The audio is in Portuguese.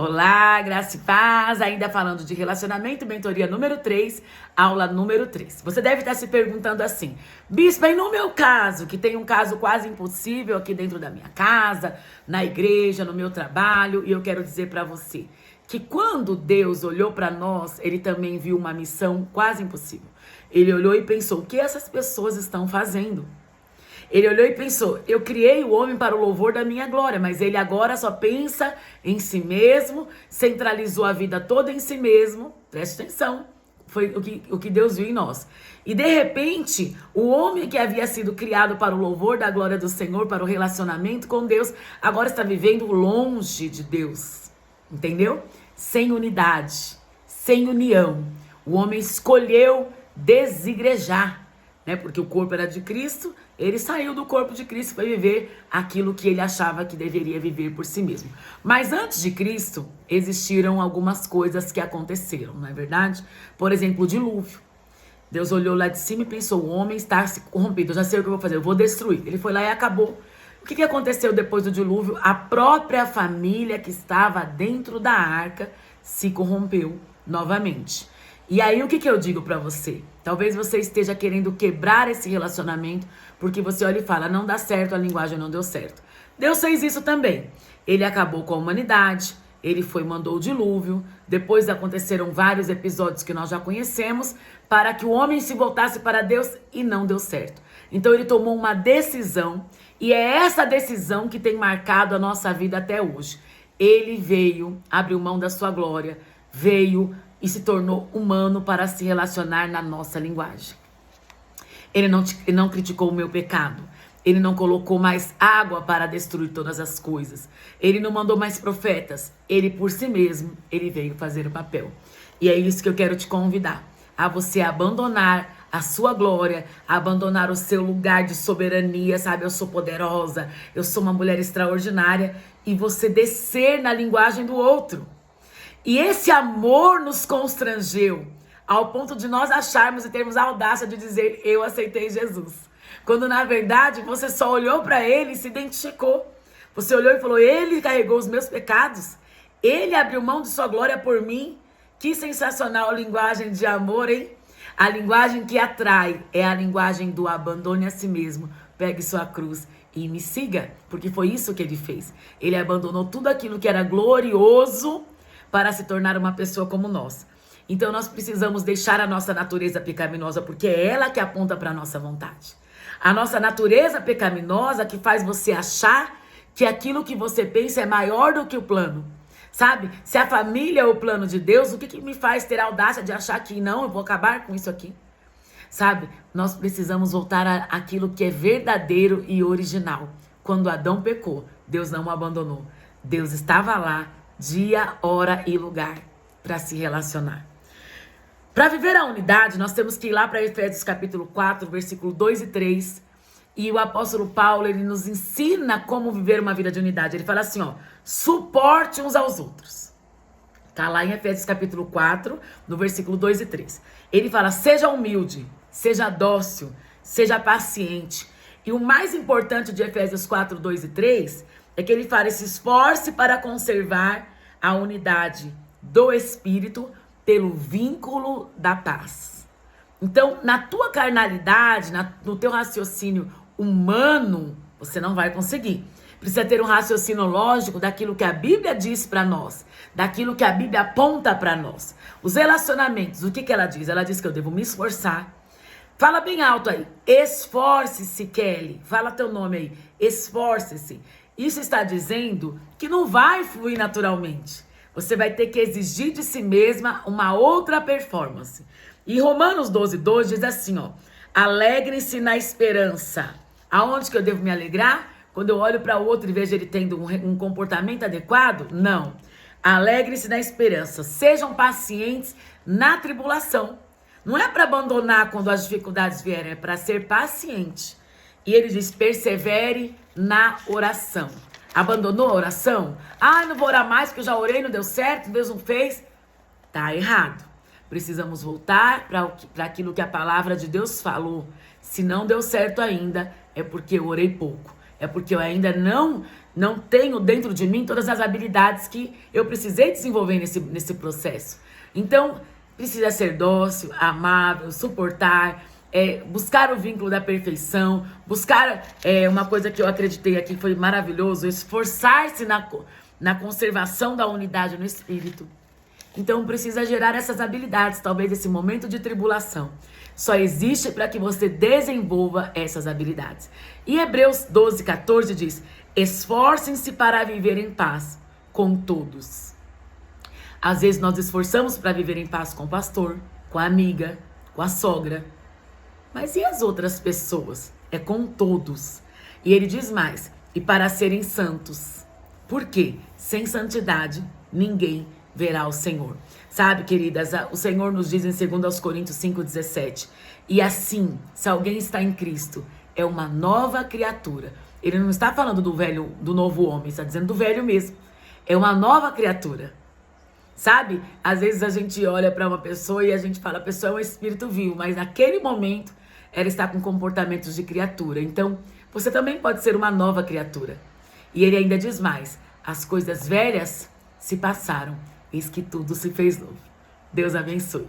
Olá, graça e paz, ainda falando de relacionamento, mentoria número 3, aula número 3. Você deve estar se perguntando assim, Bispa, e no meu caso, que tem um caso quase impossível aqui dentro da minha casa, na igreja, no meu trabalho, e eu quero dizer para você que quando Deus olhou para nós, Ele também viu uma missão quase impossível. Ele olhou e pensou, o que essas pessoas estão fazendo? Ele olhou e pensou, eu criei o homem para o louvor da minha glória, mas ele agora só pensa em si mesmo, centralizou a vida toda em si mesmo. Preste atenção, foi o que Deus viu em nós. E de repente, o homem que havia sido criado para o louvor da glória do Senhor, para o relacionamento com Deus, agora está vivendo longe de Deus. Entendeu? Sem unidade, sem união. O homem escolheu desigrejar, né? Porque o corpo era de Cristo, ele saiu do corpo de Cristo para viver aquilo que ele achava que deveria viver por si mesmo. Mas antes de Cristo, existiram algumas coisas que aconteceram, não é verdade? Por exemplo, o dilúvio. Deus olhou lá de cima e pensou, o homem está se corrompido, eu já sei o que eu vou fazer, eu vou destruir. Ele foi lá e acabou. O que aconteceu depois do dilúvio? A própria família que estava dentro da arca se corrompeu novamente. E aí, o que eu digo pra você? Talvez você esteja querendo quebrar esse relacionamento, porque você olha e fala, não dá certo, a linguagem não deu certo. Deus fez isso também. Ele acabou com a humanidade, ele mandou o dilúvio, depois aconteceram vários episódios que nós já conhecemos, para que o homem se voltasse para Deus e não deu certo. Então ele tomou uma decisão, e é essa decisão que tem marcado a nossa vida até hoje. Ele veio, abriu mão da sua glória, veio e se tornou humano para se relacionar na nossa linguagem. Ele não criticou o meu pecado. Ele não colocou mais água para destruir todas as coisas. Ele não mandou mais profetas. Ele, por si mesmo, ele veio fazer o papel. E é isso que eu quero te convidar. A você abandonar a sua glória, abandonar o seu lugar de soberania, sabe? Eu sou poderosa, eu sou uma mulher extraordinária. E você descer na linguagem do outro. E esse amor nos constrangeu ao ponto de nós acharmos e termos a audácia de dizer, eu aceitei Jesus. Quando na verdade você só olhou para ele e se identificou. Você olhou e falou, ele carregou os meus pecados. Ele abriu mão de sua glória por mim. Que sensacional linguagem de amor, hein? A linguagem que atrai é a linguagem do abandone a si mesmo. Pegue sua cruz e me siga. Porque foi isso que ele fez. Ele abandonou tudo aquilo que era glorioso para se tornar uma pessoa como nós. Então nós precisamos deixar a nossa natureza pecaminosa, porque é ela que aponta para a nossa vontade. A nossa natureza pecaminosa que faz você achar que aquilo que você pensa é maior do que o plano. Sabe? Se a família é o plano de Deus, o que me faz ter a audácia de achar que não, eu vou acabar com isso aqui? Sabe? Nós precisamos voltar àquilo que é verdadeiro e original. Quando Adão pecou, Deus não o abandonou. Deus estava lá, dia, hora e lugar para se relacionar. Para viver a unidade, nós temos que ir lá para Efésios capítulo 4, versículo 2 e 3. E o apóstolo Paulo, ele nos ensina como viver uma vida de unidade. Ele fala assim, ó, suporte uns aos outros. Tá lá em Efésios capítulo 4, no versículo 2 e 3. Ele fala, seja humilde, seja dócil, seja paciente. E o mais importante de Efésios 4, 2 e 3 é que ele fala, se esforce para conservar a unidade do Espírito pelo vínculo da paz. Então, na tua carnalidade, no teu raciocínio humano, você não vai conseguir. Precisa ter um raciocínio lógico daquilo que a Bíblia diz para nós, daquilo que a Bíblia aponta para nós. Os relacionamentos, o que ela diz? Ela diz que eu devo me esforçar. Fala bem alto aí, esforce-se, Kelly. Fala teu nome aí, esforce-se. Isso está dizendo que não vai fluir naturalmente. Você vai ter que exigir de si mesma uma outra performance. E Romanos 12, 2 diz assim, ó. Alegrem-se na esperança. Aonde que eu devo me alegrar? Quando eu olho para o outro e vejo ele tendo um comportamento adequado? Não. Alegrem-se na esperança. Sejam pacientes na tribulação. Não é para abandonar quando as dificuldades vierem, é para ser paciente. E ele diz, persevere na oração. Abandonou a oração? Ah, não vou orar mais porque eu já orei, não deu certo, Deus não fez. Tá errado. Precisamos voltar para aquilo que a palavra de Deus falou. Se não deu certo ainda, é porque eu orei pouco. É porque eu ainda não tenho dentro de mim todas as habilidades que eu precisei desenvolver nesse processo. Então, precisa ser dócil, amável, suportar, buscar o vínculo da perfeição, buscar uma coisa que eu acreditei aqui foi maravilhoso, esforçar-se na conservação da unidade no espírito. Então precisa gerar essas habilidades, talvez esse momento de tribulação só existe para que você desenvolva essas habilidades. E Hebreus 12:14 diz: esforcem-se para viver em paz com todos. Às vezes nós esforçamos para viver em paz com o pastor, com a amiga, com a sogra. Mas e as outras pessoas? É com todos. E ele diz mais: e para serem santos. Por quê? Sem santidade, ninguém verá o Senhor. Sabe, queridas, o Senhor nos diz em 2 Coríntios 5:17. E assim, se alguém está em Cristo, é uma nova criatura. Ele não está falando do novo homem, está dizendo do velho mesmo. É uma nova criatura. Sabe? Às vezes a gente olha para uma pessoa e a gente fala, a pessoa é um espírito vivo, mas naquele momento ela está com comportamentos de criatura. Então, você também pode ser uma nova criatura. E ele ainda diz mais: as coisas velhas se passaram, eis que tudo se fez novo. Deus abençoe.